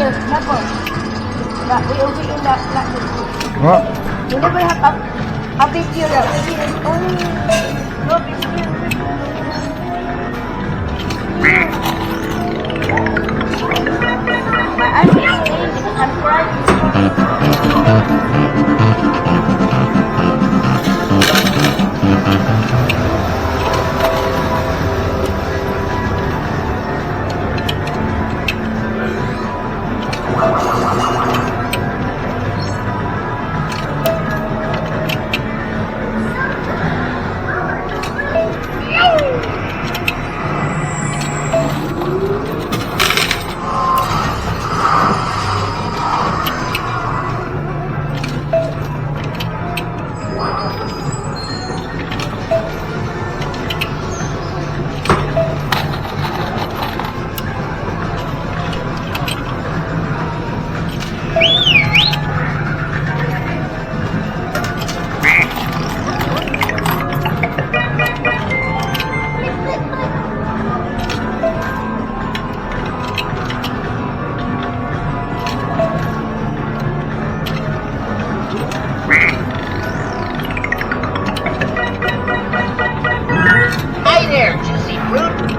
Nako. We over in that. What? You never have a video that only no video. My eyes is stained because I'm crying. Hi there, juicy fruit.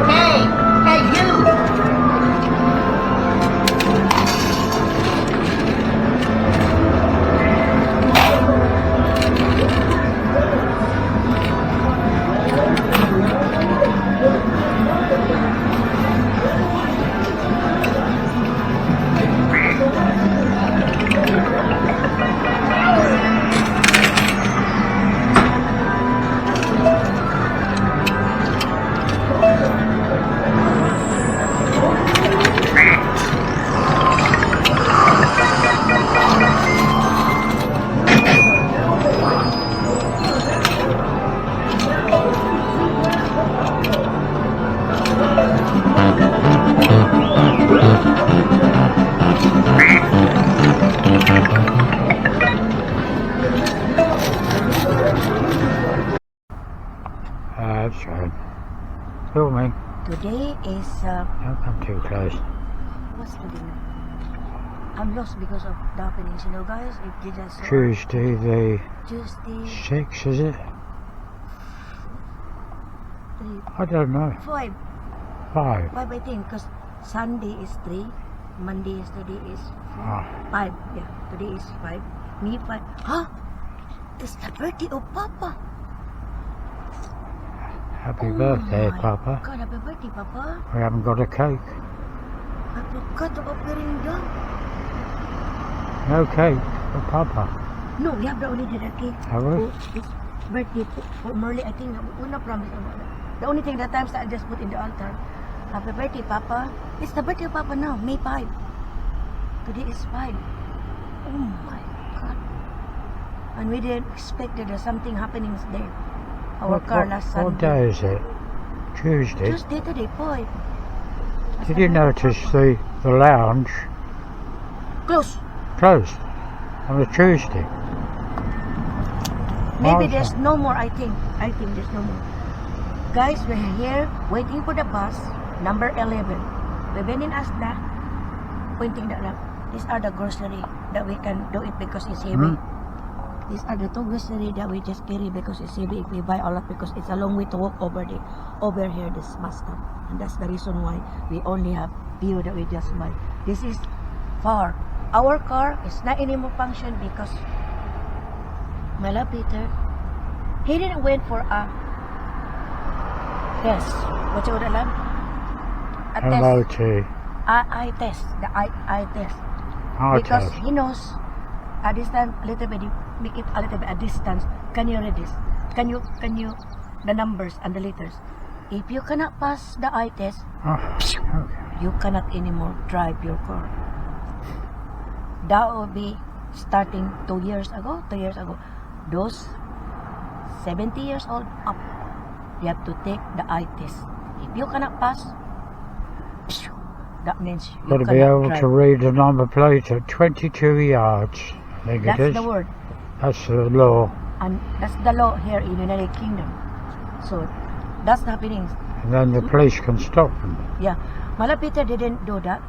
Hey, you! That's right. Filming. Today is Don't come too close. what's today now? I'm lost because of the happenings, you know, guys. It did us Tuesday the Tuesday 6th, is it? 3, I don't know. 5, 5. 5 I think, because Sunday is 3, Monday yesterday is 4, Ah, 5. Yeah, today is 5. Me 5. Huh? It's the birthday of Papa. happy birthday, my Papa. God, happy birthday, Papa. We haven't got a cake. I forgot to open the No cake for Papa. No, we have already the cake. Have we? Oh, it's birthday for Merle, I think. Una promise. The only thing that times that I just put in the altar. Happy birthday, Papa. It's the birthday of Papa now, May 5. Today is 5. Oh my God. And we didn't expect that there's something happening there. Our car last Sunday. What day is it? Tuesday. Tuesday today, boy. Did you notice the lounge Close. closed on a Tuesday? Maybe Okay. there's no more, I think. I think there's no more. Guys, we're here waiting for the bus, number 11. We've been in Asda, pointing that up. These are the grocery that we can do it because it's heavy. These are the 2 grocery that we just carry because it's heavy if we buy a lot because it's a long way to walk over here, this bus stop. And that's the reason why we only have few that we just buy. This is far. Our car is not anymore function because my love Peter, he didn't wait for a test. What you would love? A test. MOT. Eye test. The eye test. Eye Because test. he knows a distance, a little bit, make it a little bit a distance. Can you read this? Can you, the numbers and the letters? If you cannot pass the eye test, Oh, okay. you cannot anymore drive your car. That will be starting 2 years ago. Those 70 years old up, you have to take the eye test. If you cannot pass, that means you Got to cannot be able drive. to read the number plate at 22 yards. I think That's it is. the word. That's the law. And that's the law here in United Kingdom. So that's happening. And then the police can stop them. Yeah, Malapita didn't do that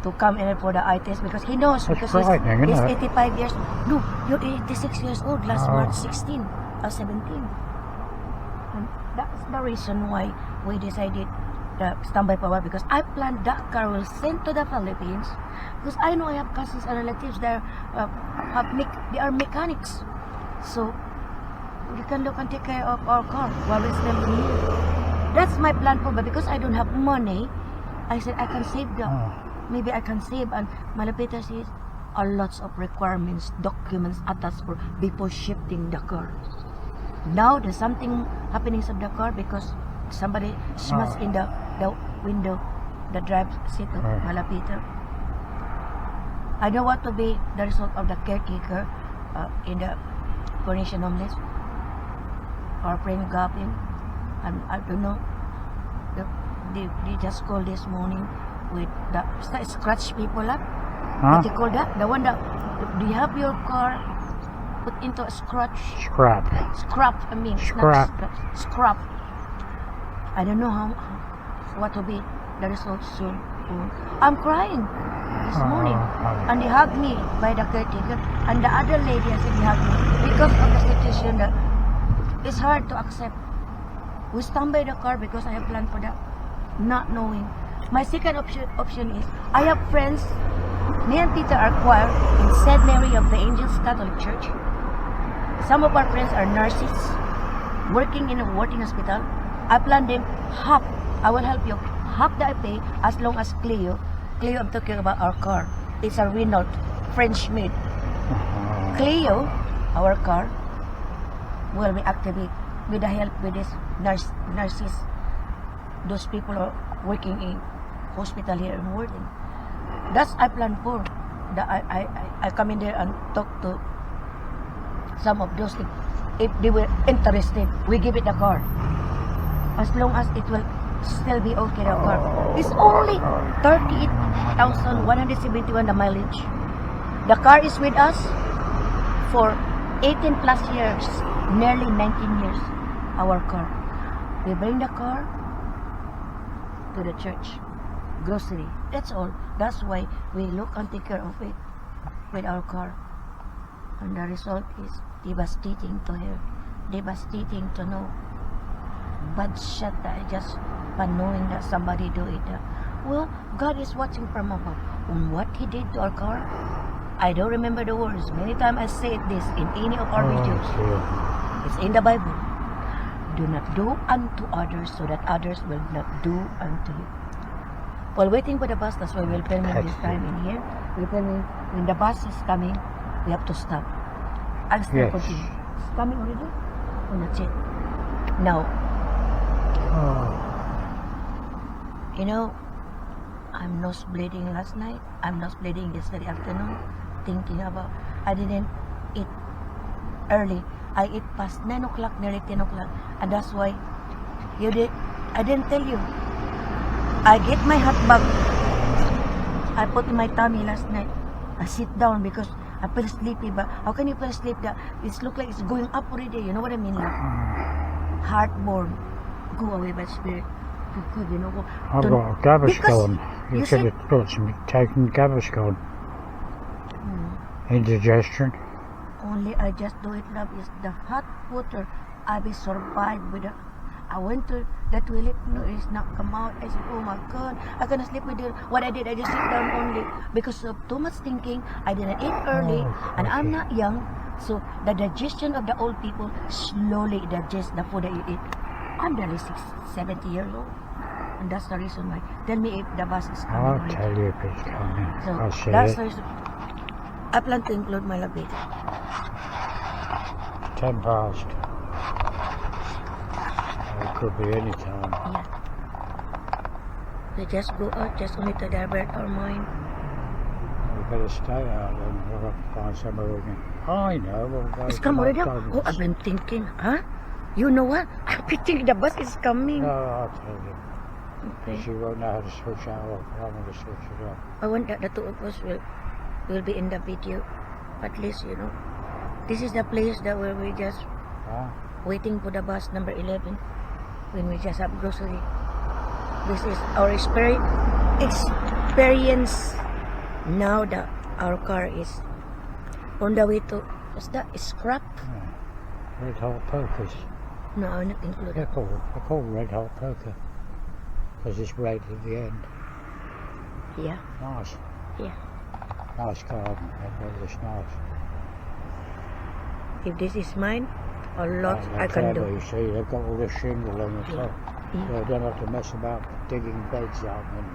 to come in for the eye test because he knows That's because frightening, he's isn't it? 85 years. No, you're 86 years old. Last Oh. March 16 or 17. And that's the reason why we decided the standby power because I planned that car will send to the Philippines because I know I have cousins and relatives that they are mechanics. So we can look and take care of our car while we're still here. That's my plan for, but because I don't have money, I said I can save that. Oh. Maybe I can save, and Malapita says are lots of requirements, documents attached for before shifting the car. Now there's something happening in the car because somebody smashed in the window, the drive seat of Oh. Malapita. I don't want to be the result of the caretaker in the coronation homeless or praying goblin, and I don't know. They just called this morning with the scratch people up. Huh? What they call that? The one that do you have your car put into a scratch? Scrap. Scrap. I mean, it's not Scrap. scratch, scrap. I don't know what will be the result soon. I'm crying this morning, and they hugged me by the caretaker, and the other lady I said they hugged me because of the situation that it's hard to accept. We stand by the car because I have planned for that, not knowing. My second option is I have friends. Me and Peter are choir in St. Mary of the Angels Catholic Church. Some of our friends are nurses working in a working hospital. I plan them half. I will help you half that I pay as long as Cleo. I'm talking about our car. It's a Renault French made. Cleo, our car, will be activated with the help with this nurses. Those people are working in hospital here and working. That's I plan for. I come in there and talk to some of those. If they were interested, we give it the car. As long as it will still be okay, the car. It's only 38,171 the mileage. The car is with us for 18 plus years, nearly 19 years. Our car. We bring the car to the church. Grocery. That's all. That's why we look and take care of it with our car. And the result is devastating to hear. Devastating to know. Bad shit that I just by knowing that somebody do it. Well, God is watching from above on what He did to our car. I don't remember the words. Many times I say this in any of our videos. It's in the Bible. Do not do unto others so that others will not do unto you. While waiting for the bus, that's why we're filming this time in here. We're filming when the bus is coming, we have to stop. I'll still Yes. continue. It's coming already? Oh, that's it. Now, you know, I'm nose bleeding last night. I'm nose bleeding yesterday afternoon. Thinking about, I didn't eat early. I eat past 9 o'clock, nearly 10 o'clock. And that's why I didn't tell you. I get my hot bag. I put in my tummy last night. I sit down because I feel sleepy. But how can you feel sleepy? It looks like it's going up already. You know what I mean? Like, heartburn. Go away by spirit. Oh God, you know what? I've Don't- got a Gaviscon. because You you should said- have got some taken Gaviscon. Indigestion. Only I just do it, love, is the hot water. I will survive with it. I went to the toilet, no, it's not come out. I said, oh my God, I cannot sleep with it. What I did, I just sit down only because of too much thinking. I didn't eat early, and I'm not young, so the digestion of the old people slowly digest the food that you eat. I'm barely 70 years old, and that's the reason why. Tell me if the bus is coming. I'll already. tell you if it's coming. So I'll see that's it. the reason. I plan to include my labit. 10 past. It could be any time. Yeah. We just go out just only to divert our mind. We better stay out and we'll have to find somewhere we can. I know. We'll go It's to come already. McDonald's. Oh, I've been thinking, huh? You know what? I think the bus is coming. No, I'll tell you. Okay. She won't know how to switch it off. I'm going to switch it off. I want that the two of us will be in the video. At least, you know. This is the place that where we just Huh? waiting for the bus number 11 when we just have grocery. This is our experience now that our car is on the way to, what's that? Scrap? Red Hot Pokers. No, I'm not included. They're called Red Hot Poker. Because it's red at the end. Yeah, Nice. yeah. Nice garden. It's nice. If this is mine, a lot They're I can clever, do. You see, they've got all this shingle on the top. Yeah. So they don't have to mess about digging beds up and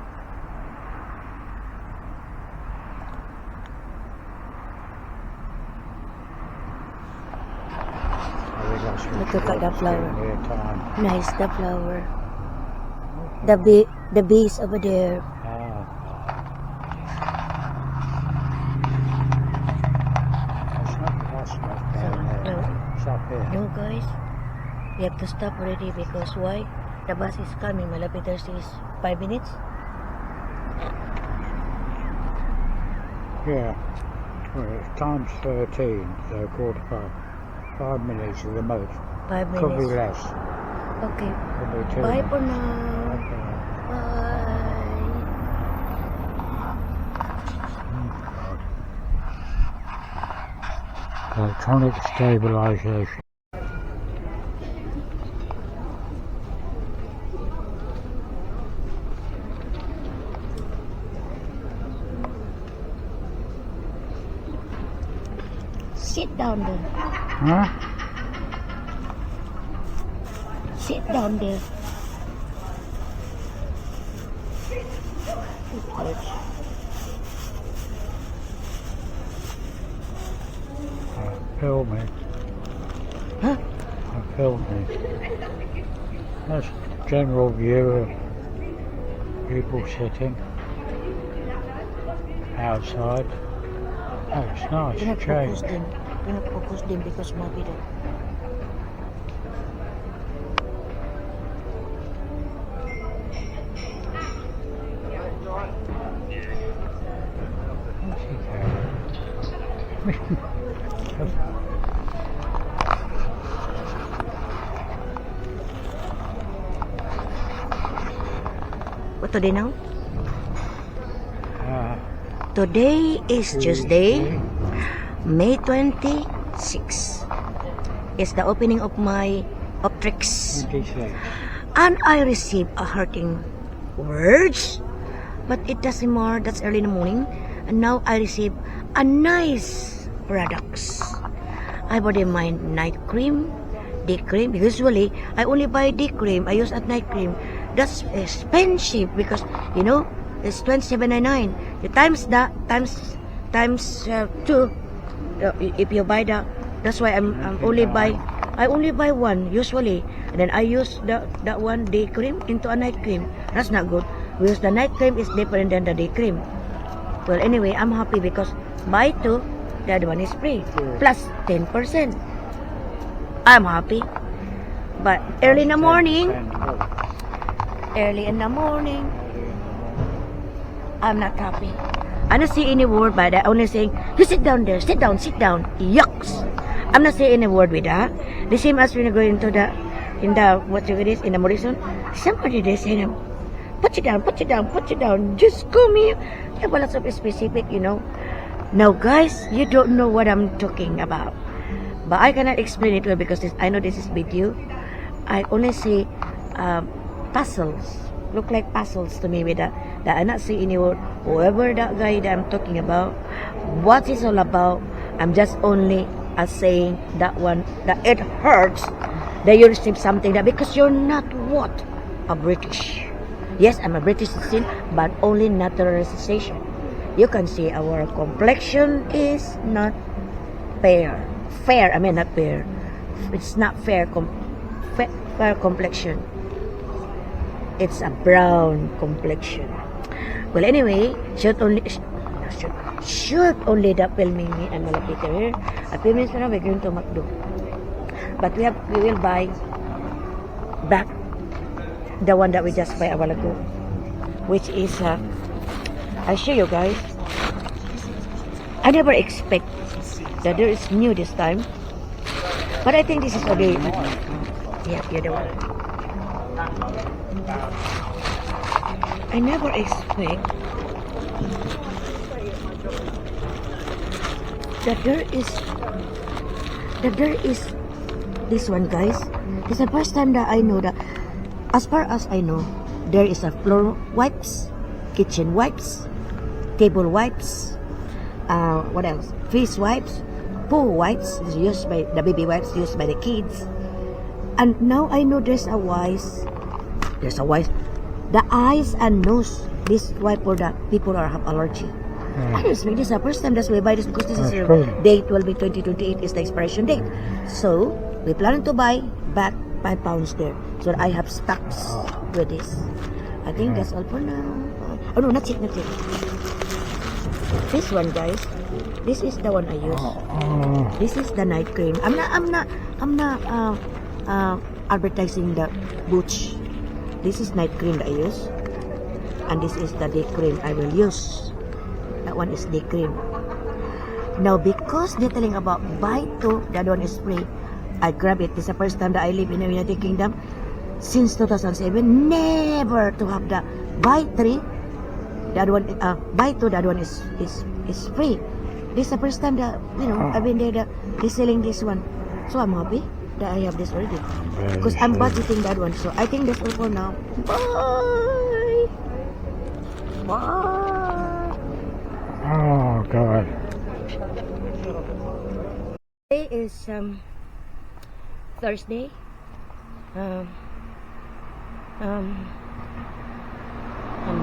Look at the flower. Near time. Nice, the flower. The bees over there. Ah. That's not down there. No, It's up here. no guys, we have to stop already because why? The bus is coming. Malapit is 5 minutes. Yeah. Well, it's times 13, so 4:15. 5 minutes at the most. 5 Could be minutes. less. Okay. Could be 2 Bye minutes. for now. Okay. Bye. Electronic stabilization. Sit down there. Huh? Sit down there. Film me. Huh? Film me. That's general view of people sitting outside. Oh, it's nice. Do not Change. focus them. Do not focus them because maybe that. What today now? Today is Tuesday, May 26. It's the opening of my Optrix. 26. And I received a hurting words, but it doesn't matter. That's early in the morning. And now I receive a nice products. I bought my night cream, day cream. Usually, I only buy day cream. I use at night cream. That's expensive because, you know, it's $27.99. The times that, times 2. If you buy that, that's why I only buy one usually, and then I use that one day cream into a night cream. That's not good because the night cream is different than the day cream. Well, anyway, I'm happy because buy 2, the other one is free plus 10%. I'm happy, but early in the morning, I'm not happy. I don't see any word by that. Only saying, you sit down there, sit down. Yucks. I'm not saying any word with that. The same as when you go into in the Morrison. Somebody they say, put it down. Just come here. Yeah, well, lots of specific, you know. Now, guys, you don't know what I'm talking about. But I cannot explain it well because I know this is video. I only see puzzles. Look like puzzles to me with that I not see any word. Whoever that guy that I'm talking about, what it's all about, I'm just only saying that one, that it hurts that you receive something that because you're not what? A British. Yes, I'm a British citizen, but only naturalization. You can see our complexion is not fair. Fair, I mean not fair. It's not fair complexion. It's a brown complexion. Well, anyway, shoot only the filming me and Malapita here. A few minutes na we're going to McDo. But we will buy back the one that we just buy a while ago, which is I show you guys. I never expect that there is new this time, but I think this is okay. Yeah, you're the one. I never expect that there is this one, guys. It's the first time that I know that, as far as I know, there is a floor wipes, kitchen wipes, table wipes, what else? Face wipes, poo wipes used by the baby wipes used by the kids. And now I know there's a wise. The eyes and nose. This wipe for the people who have allergy. I just make this the first time that's why I buy this, because this is That's your cool. date will be 2028 is the expiration date. So we plan to buy back £5 there. So I have stocks with this. I think that's all for now. Oh no, not yet. This one, guys. This is the one I use. This is the night cream. I'm not advertising the Butch. This is night cream that I use, and this is the day cream I will use. That one is day cream. Now, because they're telling about buy two, the other one is free, I grab it. This is the first time that I live in the United Kingdom since 2007. Never to have the buy three, the other one buy two, the other one is free. This is the first time that I've been there. They're selling this one, so I'm happy that I have this already, because I'm budgeting that one. So I think that's all for now. Bye. Oh God. Today is Thursday. I'm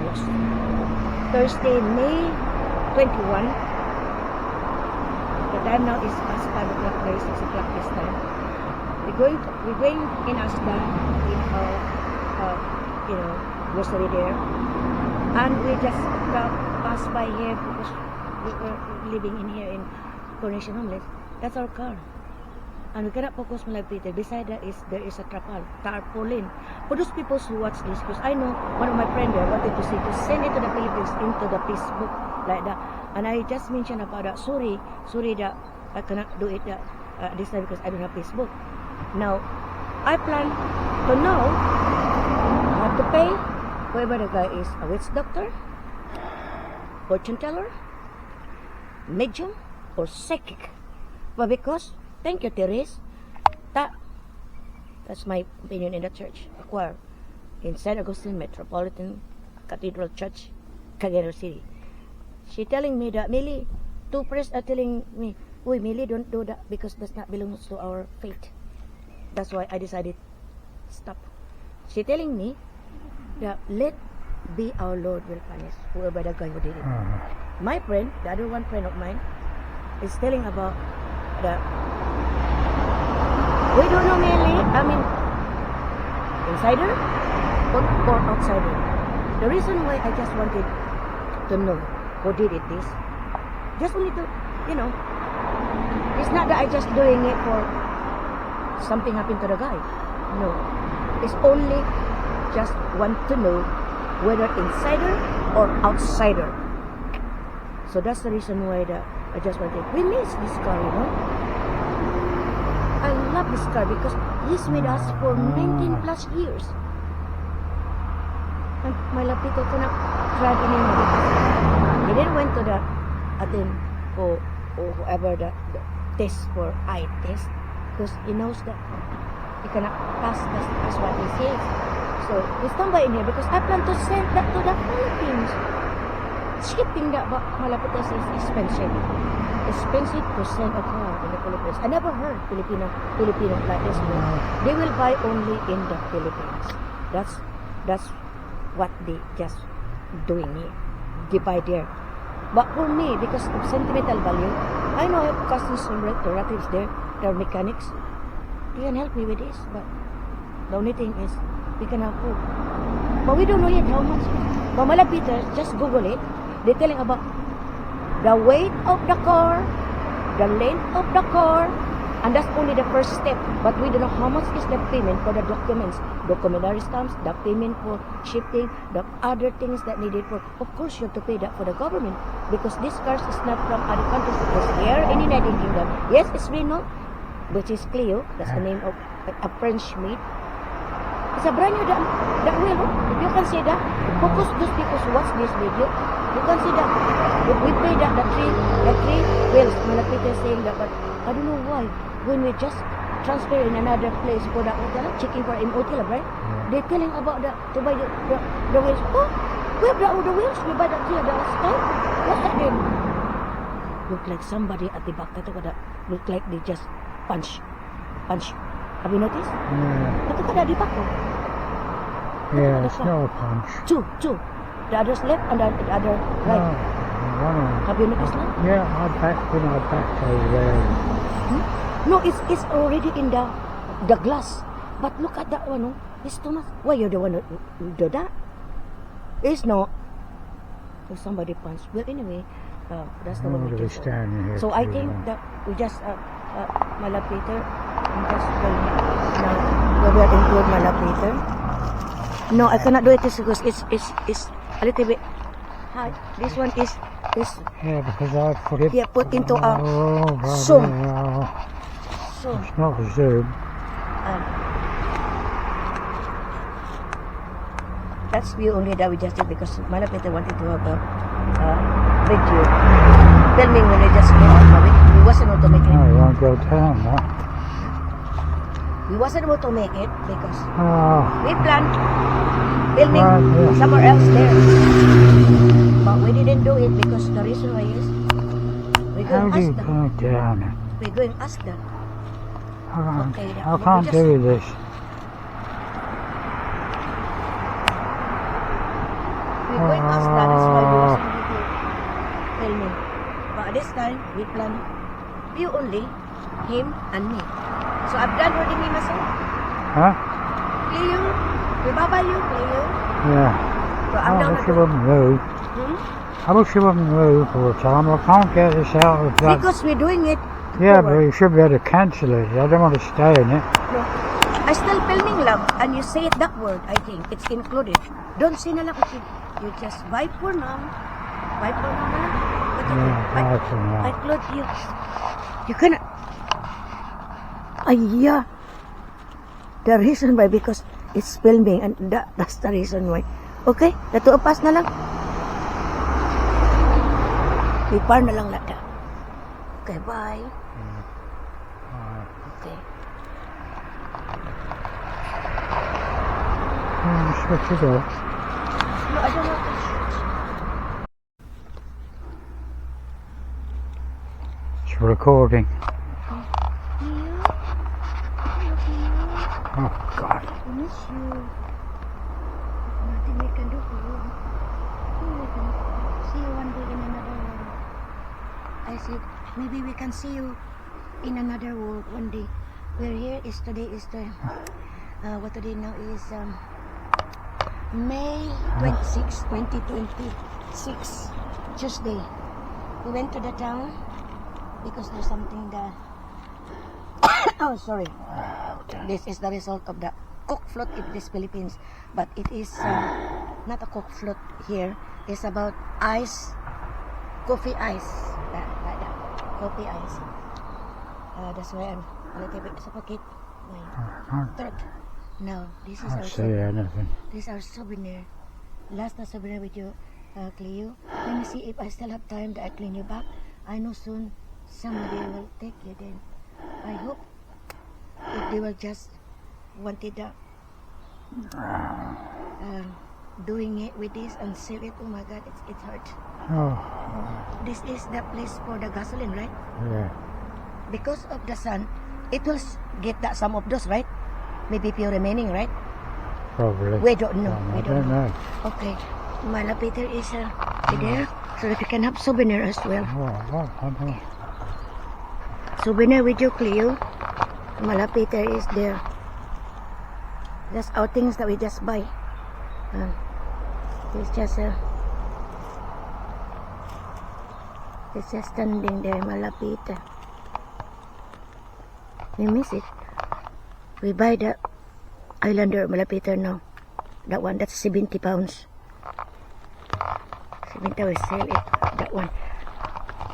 lost. Thursday, May 21. The time now is past 5 o'clock, very 6 o'clock this time. We're going in Asda in our grocery there, and we just passed by here because we were living in here in Coronation Homeless. That's our car, and we cannot focus on like Peter. Beside that there is a tarpaulin for those people who watch this, because I know one of my friends there wanted to send it to the Philippines into the Facebook like that, and I just mentioned about that. Sorry that I cannot do it this time because I don't have Facebook. Now I plan to know I have to pay whoever the guy is, a witch doctor, fortune teller, medium, or psychic. But because, thank you, Therese, that's my opinion in the church, a choir, in St. Augustine Metropolitan Cathedral Church, Cagayan City. She telling me that, Millie, two priests are telling me, "Uy, Millie, don't do that because that's not belongs to our faith." That's why I decided, stop. She telling me that let be our Lord will punish whoever the guy who did it. My friend, the other one friend of mine, is telling about the we don't know mainly, I mean, insider or outsider. The reason why I just wanted to know who did it this, just only to, it's not that I just doing it for something happened to the guy. No, it's only just want to know whether insider or outsider. So that's the reason why I just wanted. We miss this car, I love this car because he's with us for 19 plus years. And my love people cannot drive anymore because he didn't went to the or whoever the test for eye test, because he knows that he cannot pass. That's what he says. So we stand by in here because I plan to send that to the Philippines. Shipping that malapit is expensive. Expensive to send a car in the Philippines. I never heard Filipino like this. They will buy only in the Philippines. That's what they just doing here. They buy there. But for me, because of sentimental value, I know I have cousins and relatives there. They're mechanics. They can help me with this. But the only thing is, we can afford. But we don't know yet how much. But malapit, just Google it. They're telling about the weight of the car, the length of the car, And that's only the first step. But we don't know how much is the payment for the documents, documentary stamps, the payment for shipping, the other things that needed for. Of course, you have to pay that for the government because this cars is not from other countries. It's here in the United Kingdom. Yes, it's Renault, which is Clio. That's the name of a French made. It's a brand new that wheel. If you can see that, focus those people who watch this video. You can see that we pay that the three wheels. Malapit is saying that, but I don't know why. When we just transfer in another place for the hotel, checking for an hotel, right? They're telling about to buy the wheels. Oh, we have the wheels. We buy the three the last time. What's that then? Look like somebody at the back. Look like they just punch. Have you noticed? Yeah. Ito kada di back. Yeah, it's not a punch. Two. The other's left and the other right. Oh, one on. Have you noticed that? Yeah, I backed over there. No, it's already in the glass. But look at that one. It's too much. Why you're the one who do that? It's not. So somebody punched. Well, anyway, that's the one we just. Standing here. So I think that we just Malapeter. I'm just going now. We will include Malapeter. No, I cannot do it because it's a little bit hard. This one is. Yeah, because I put it. Yeah, put into a Oh, zoom. So it's not a zoom. That's view only that we just did because Malapeter wanted to have a video filming when we just go out. We wasn't able to make No, it. you won't go down now. We wasn't able to make it because Oh, we planned filming Right, yeah. somewhere else there. But we didn't do it because the reason why is we're how going do you Asda. go down? We're going Asda. Okay, I we can't just- do this. We're going Asda, that's why we wasn't able to filming. But this time, we plan you only, him and me. So I've done already me myself. Huh? Cleo, we baba you, Cleo. Yeah. So I'm I down wish at you wouldn't move. I wish you wouldn't move all the time. I can't get this out of that. Because we're doing it. Yeah, but forward. you should be able to cancel it. I don't want to stay in it. No. I still filming love, and you say it that word, I think. It's included. Don't say na lang, okay. You just bye for now. Bye for now na lang. But Yeah, bye for now. I include you. You cannot. Yeah. The reason why, because it's filming, and that's the reason why. Okay? Natuupas na lang. Ipar na lang lada. Okay, bye. Okay. Switch it off. No, I don't want to shoot. It's recording. Oh, God. I miss you. Nothing we can do for you. We can see you one day in another world. I said, maybe we can see you in another world one day. We're here. Today is the what today now is May 26, 2026, Tuesday. We went to the town because there's something that. Oh, sorry. This is the result of the cook float in this Philippines, but it is not a cook float here. It's about ice, coffee ice, like that, coffee ice. That's why I'm a little bit suffocate my throat. Now this is I our can't see anything. this is our souvenir. Last souvenir with you, Cleo. Let me see if I still have time that I clean you back. I know soon somebody will take you then. I hope if they will just wanted that doing it with this and save it. Oh my God, it hurt. Oh, This is the place for the gasoline, right? yeah. Because of the sun, it will get that some of those, right? Maybe few remaining, right? Probably. We don't know. I We don't know. Okay, Malapeter is there, so that you can have souvenir as well. Oh, I don't know. Souvenir with you, Cleo. Malapeter is there. That's our things that we just buy. It's just standing there, Malapeter. We miss it. We buy the Islander Malapeter now. That one, that's 70 pounds. 70, we sell it. That one.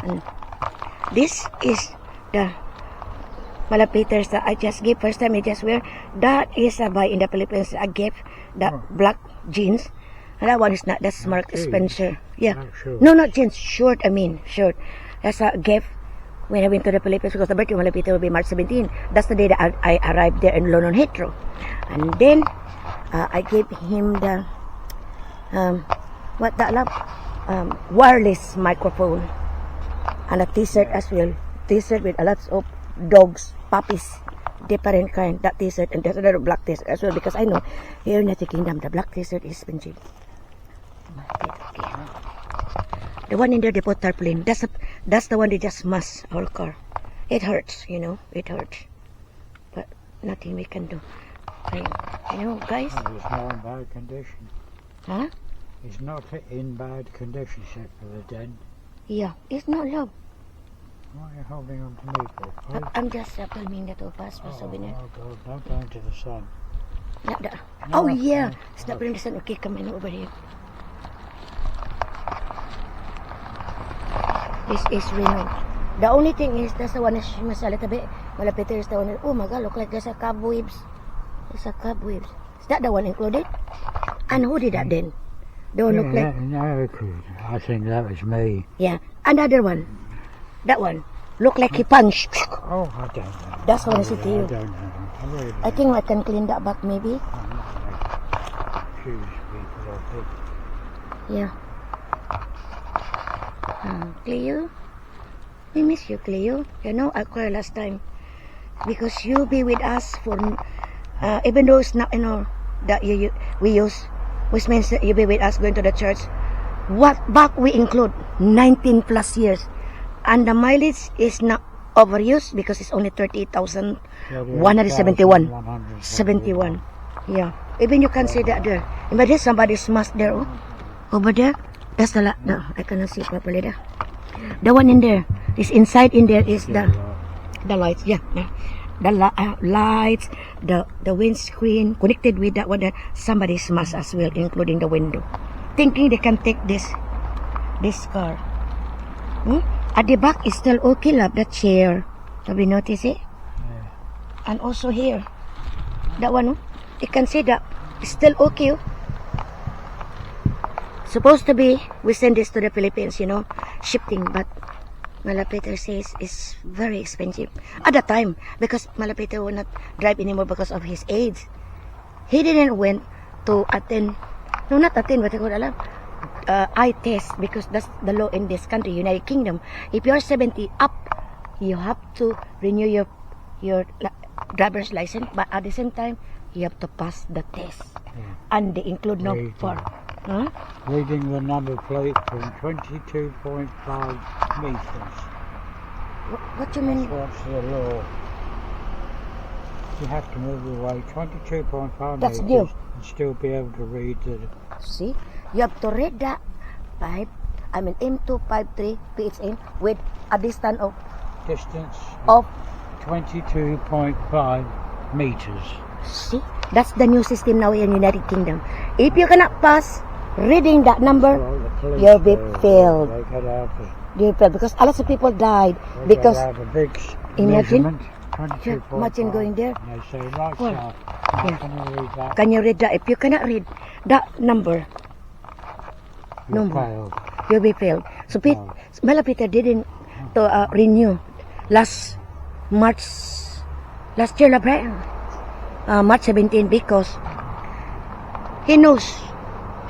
And this is the Malapeters that I just gave. First time I just wear. That is a buy in the Philippines. I gave the black jeans. And that one is not. That's Mark Spencer. Yeah. No, not jeans. Short, I mean. Short. That's a gift when I went to the Philippines because the birthday of Malapeter will be March 17. That's the day that I arrived there in London Heathrow. And then I gave him the wireless microphone and a t-shirt as well. T-shirt with a lot of dogs, puppies, different kind. That t-shirt and there's another black t-shirt as well because I know here in the Kingdom the black t-shirt is expensive. Okay. The one in there they put tarpaulin. That's the one they just mask our car. It hurts, you know. It hurts, but nothing we can do. You know, guys. It's not in bad condition. Huh? It's not in bad condition except for the dent. Yeah, it's not love. Why are you holding on to me for? I'm just filming that pass for souvenir. Oh God, don't go into the sun. Oh yeah, stop in the sun. Okay, come in over here. This is Reno. The only thing is that's the one is masala tabi. Malapeter is the one. Oh my God, look like there's a cobwebs. There's a cobwebs. Is that the one included? And who did that then? The one look like. No, I think that was me. Yeah, another one. That one look like he punched. Oh, I don't know. That's what I said to you. I don't know. I really I think I can clean that back maybe. choose people, I think. Yeah. Cleo, we miss you, Cleo. You know, I cried last time because you be with us for even though it's not, you know, that we use, which means that you be with us going to the church. What back we include 19 plus years, and the mileage is not overused because it's only 38,171. 71. Yeah. Even you can see that there. Imagine somebody smashed there. Oh. Over there. That's the no, I cannot see properly there. The one in there is inside in there is the lights. Yeah. The lights, the windscreen connected with that one that somebody smashed as well, including the window. Thinking they can take this car. At the back is still okay, love, the chair. Have you noticed it? Yeah. And also here. That one, you can see that it's still okay. Supposed to be, we send this to the Philippines, you know, shipping, but Malapeter says it's very expensive. At the time, because Malapeter will not drive anymore because of his age. He didn't went to attend, no, not attend, what I call it, eye test, because that's the law in this country, United Kingdom. If you're 70 up, you have to renew your driver's license, but at the same time, you have to pass the test. Yeah. And they include no for. Huh? Reading the number plate from 22.5 meters. What do you mean? That's the law. You have to move away 22.5 That's meters new. and still be able to read the. See, you have to read that M253 PHN with a distance Distance of 22.5 meters. see, that's the new system now in United Kingdom. If you cannot pass reading that number, Well, the police you'll be do. failed. They get out of, You'll fail because a lot of people died they because get out a big imagine- measurement, 22.5. imagine going there. And they say, right, Well, sir, yeah. can you read that? Can you read that? If you cannot read that number, You no more. failed. you'll be failed. So Oh. Malapeter didn't to renew last year, March 17, because he knows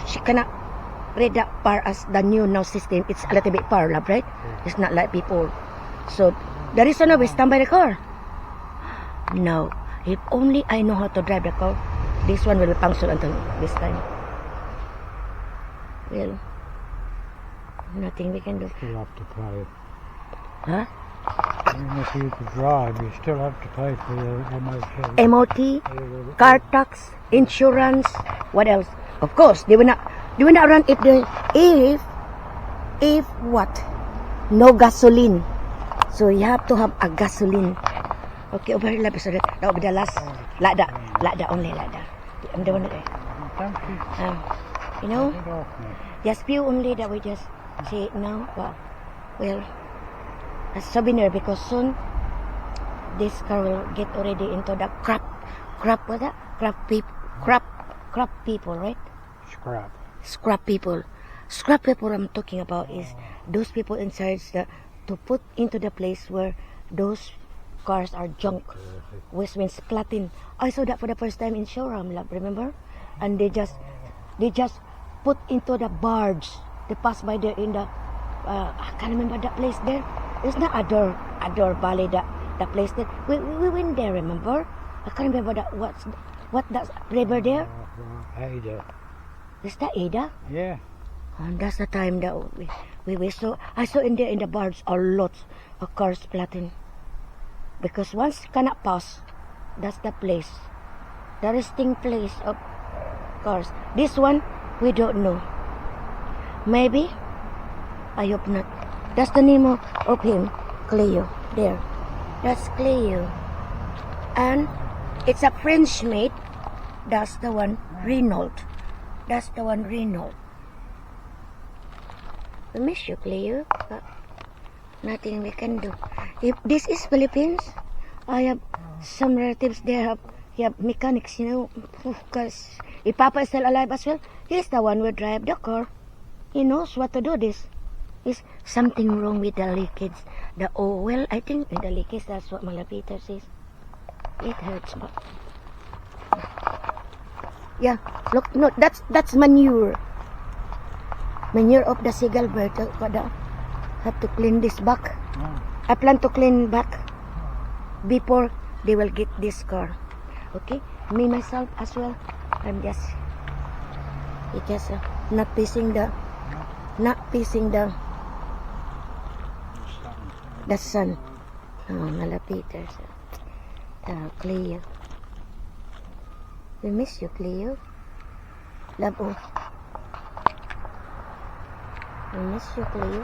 she cannot read that far as the new now system. It's a little bit far, right? It's not like before. So the reason why we stand by the car. No, if only I know how to drive the car, this one will be punctured until this time. Well, nothing we can do. Still have to pay. Huh? Even if you could drive, you still have to pay for the MOT. MOT, car tax, insurance, what else? Of course, they will not run if what? No gasoline. So you have to have a gasoline Okay, over here, so that will be the last. Lada only, lada. I'm the one that, Thank you. you know, Get off me. just few only that we just say now. Well, a souvenir because soon this car will get already into the crap people, right? Scrap. Scrap people. Scrap people I'm talking about is those people inside to put into the place where those cars are junk, which means platin. I saw that for the first time in showroom, love, remember? And they just put into the barge. They pass by there in the I can't remember that place there. It's not Ador Valley, that place there. We went there, remember? I can't remember what that river there. Ada. Is that Ada? Yeah. And that's the time that we saw. I saw in there in the barge a lot of cars platin. Because once cannot pass, that's the place, the resting place of cars. This one we don't know. Maybe, I hope not. That's the name of him, Cleo. There, that's Cleo, and it's a French made. That's the one, Renault. That's the one, Renault. We miss you, Cleo. But nothing we can do. If this is Philippines, I have some relatives there have mechanics, you know, because if Papa is still alive as well, he's the one who drive the car. He knows what to do this. Is something wrong with the leakage? The oil, I think with the leakage, that's what Malapita says. It hurts, but yeah, look, no, that's manure. Manure of the seagull bird. Have to clean this back. I plan to clean back before they will get this car. Okay, me myself as well. I'm just not pissing the sun. Oh, Malapita. Cleo. We miss you, Cleo. Love, oh. We miss you, Cleo.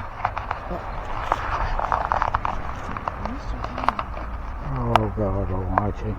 Oh God Almighty.